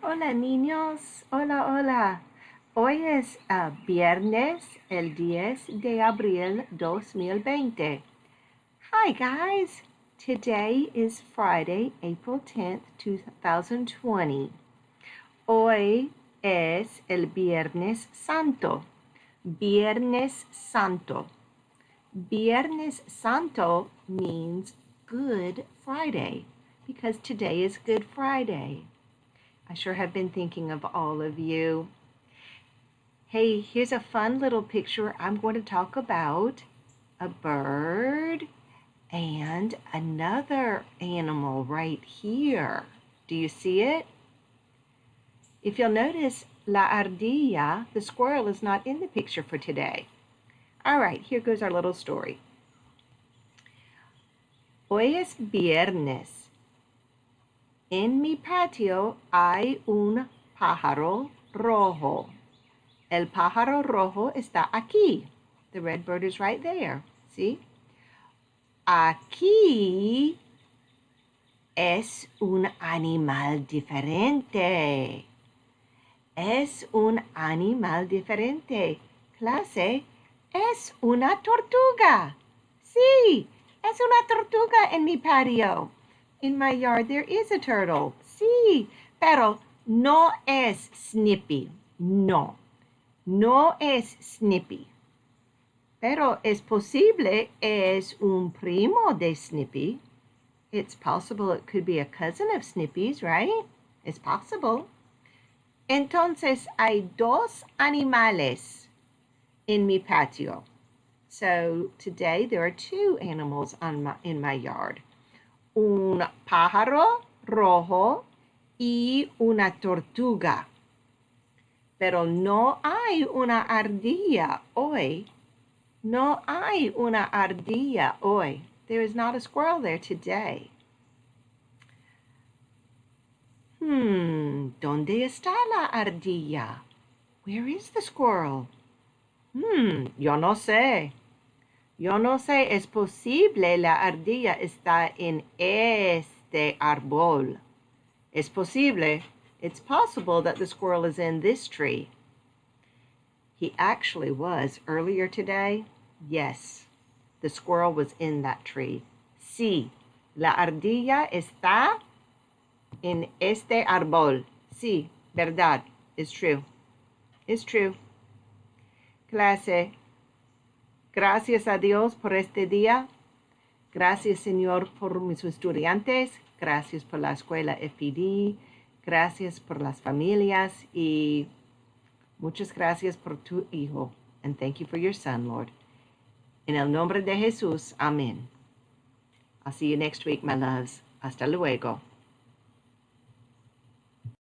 Hola niños, hola, hola. Hoy es viernes, el 10 de abril 2020. Hi guys, today is Friday, April 10th, 2020. Hoy es el Viernes Santo. Viernes Santo. Viernes Santo means Good Friday because today is Good Friday. I sure have been thinking of all of you. Hey, here's a fun little picture. I'm going to talk about a bird and another animal right here. Do you see it? If you'll notice, la ardilla, the squirrel, is not in the picture for today. All right, here goes our little story. Hoy es viernes. En mi patio hay un pájaro rojo. El pájaro rojo está aquí. The red bird is right there. See? Aquí es un animal diferente. Es un animal diferente. Clase, es una tortuga. Sí, es una tortuga en mi patio. In my yard there is a turtle. Sí, pero no es Snippy. No. No es Snippy. Pero es posible es un primo de Snippy. It's possible it could be a cousin of Snippy's, right? It's possible. Entonces hay dos animales in mi patio. So today there are two animals in my yard. Un pájaro rojo y una tortuga. Pero no hay una ardilla hoy. No hay una ardilla hoy. There is not a squirrel there today. ¿Dónde está la ardilla? Where is the squirrel? Yo no sé. Yo no sé, es posible la ardilla está en este árbol. Es posible. It's possible that the squirrel is in this tree. He actually was earlier today. Yes, the squirrel was in that tree. Sí, la ardilla está en este árbol. Sí, verdad. It's true. It's true. Clase, gracias a Dios por este día. Gracias, Señor, por mis estudiantes. Gracias por la escuela FPD. Gracias por las familias. Y muchas gracias por tu hijo. And thank you for your son, Lord. En el nombre de Jesús. Amén. I'll see you next week, my loves. Hasta luego.